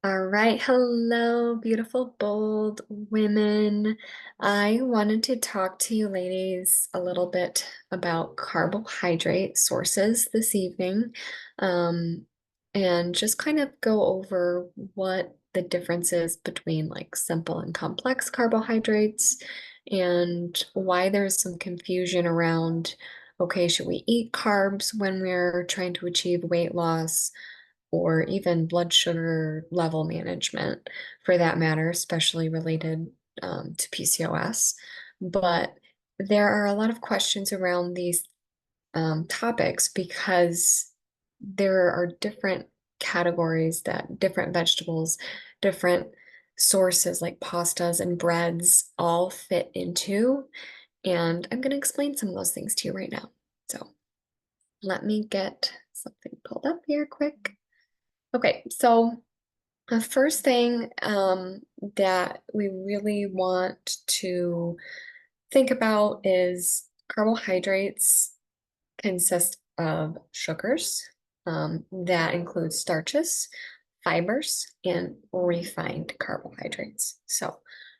All right. Hello, beautiful, bold women. I wanted to talk to you ladies a little bit about carbohydrate sources this evening, um, and just kind of go over what the difference is between like simple and complex carbohydrates and why there's some confusion around, okay, should we eat carbs when we're trying to achieve weight loss? Or even blood sugar level management for that matter, especially related to PCOS. But there are a lot of questions around these topics because there are different categories that different vegetables, different sources like pastas and breads all fit into. And I'm going to explain some of those things to you right now. So let me get something pulled up here quick. Okay, so the first thing that we really want to think about is carbohydrates consist of sugars that include starches, fibers, and refined carbohydrates. So,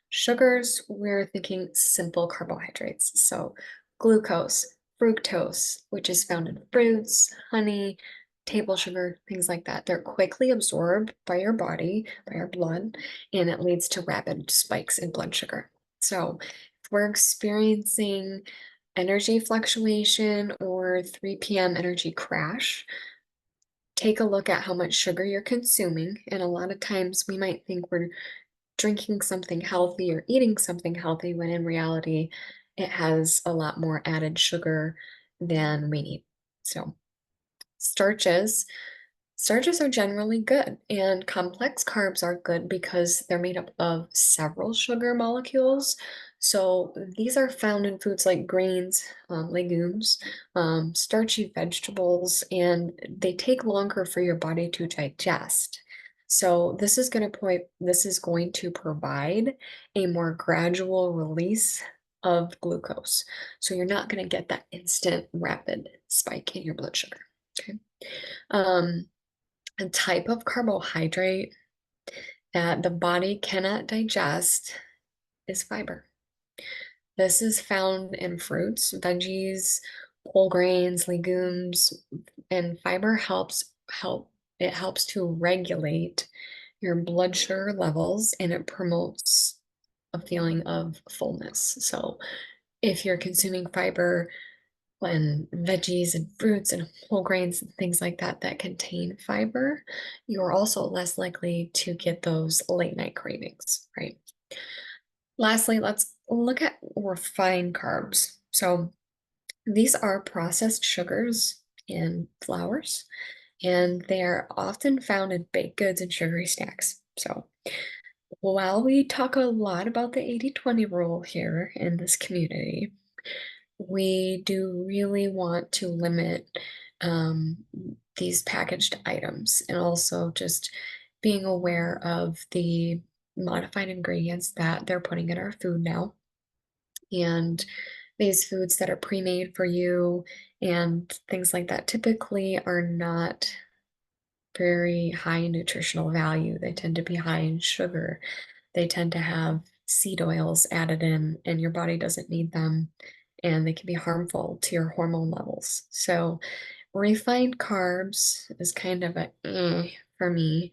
sugars, we're thinking simple carbohydrates. So, glucose, fructose, which is found in fruits, honey, table sugar, things like that. They're quickly absorbed by your body, by your blood, and it leads to rapid spikes in blood sugar. So, if we're experiencing energy fluctuation or 3 p.m. energy crash, take a look at how much sugar you're consuming. And a lot of times we might think we're drinking something healthy or eating something healthy when in reality it has a lot more added sugar than we need. So, starches. Starches are generally good, and complex carbs are good because they're made up of several sugar molecules. So these are found in foods like grains, legumes, starchy vegetables, and they take longer for your body to digest. So this is going to provide a more gradual release of glucose. So you're not going to get that instant rapid spike in your blood sugar. Okay. Um, a type of carbohydrate that the body cannot digest is fiber. This is found in fruits, veggies, whole grains, legumes, and fiber helps to regulate your blood sugar levels and it promotes a feeling of fullness. So if you're consuming fiber, and veggies and fruits and whole grains and things like that that contain fiber, you're also less likely to get those late night cravings, right? Lastly, let's look at refined carbs. So these are processed sugars in flours, and they are often found in baked goods and sugary snacks. So while we talk a lot about the 80-20 rule here in this community, we do really want to limit um, these packaged items and also just being aware of the modified ingredients that they're putting in our food now. And these foods that are pre-made for you and things like that typically are not very high in nutritional value. They tend to be high in sugar. They tend to have seed oils added in, and your body doesn't need them, and they can be harmful to your hormone levels. So, refined carbs is kind of a for me.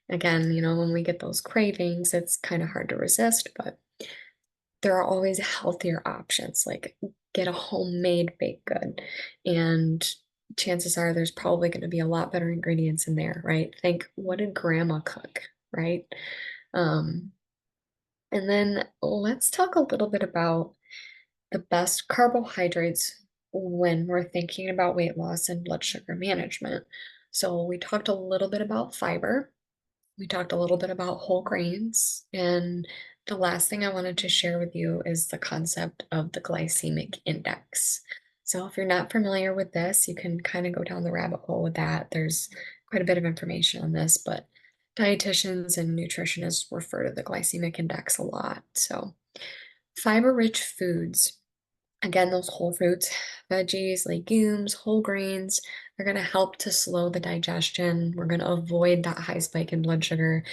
Again, when we get those cravings, it's kind of hard to resist, but there are always healthier options, like get a homemade baked good. And chances are there's probably going to be a lot better ingredients in there, right? Think, what did grandma cook, right? Um, and then let's talk a little bit about the best carbohydrates when we're thinking about weight loss and blood sugar management. So we talked a little bit about fiber. We talked a little bit about whole grains, and the last thing I wanted to share with you is the concept of the glycemic index. So, if you're not familiar with this, you can kind of go down the rabbit hole with that. There's quite a bit of information on this, but dietitians and nutritionists refer to the glycemic index a lot. So, fiber-rich foods, again, those whole fruits, veggies, legumes, whole grains, they're going to help to slow the digestion. We're going to avoid that high spike in blood sugar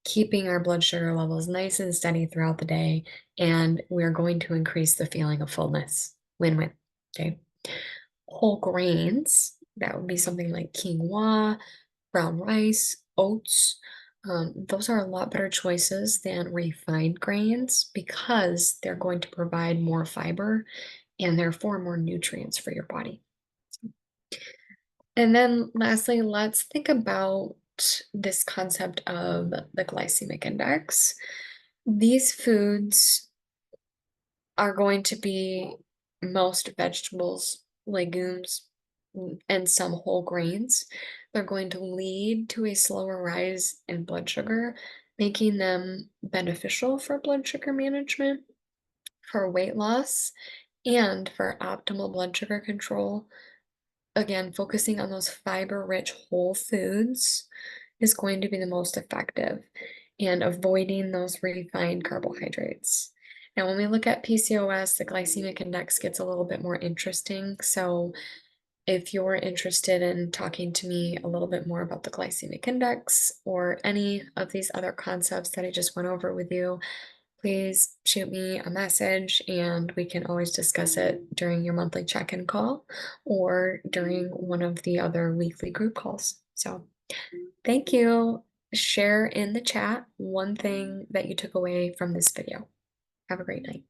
keeping our blood sugar levels nice and steady throughout the day, and we're going to increase the feeling of fullness. Win-win. Okay. Whole grains, that would be something like quinoa, brown rice, oats. Those are a lot better choices than refined grains because they're going to provide more fiber and therefore more nutrients for your body. And then lastly, let's think about this concept of the glycemic index. These foods are going to be most vegetables, legumes, and some whole grains. They're going to lead to a slower rise in blood sugar, making them beneficial for blood sugar management, for weight loss, and for optimal blood sugar control. Again, focusing on those fiber-rich whole foods is going to be the most effective, and avoiding those refined carbohydrates. Now, when we look at PCOS, the glycemic index gets a little bit more interesting. So if you're interested in talking to me a little bit more about the glycemic index or any of these other concepts that I just went over with you, please shoot me a message and we can always discuss it during your monthly check-in call or during one of the other weekly group calls. So thank you. Share in the chat one thing that you took away from this video. Have a great night.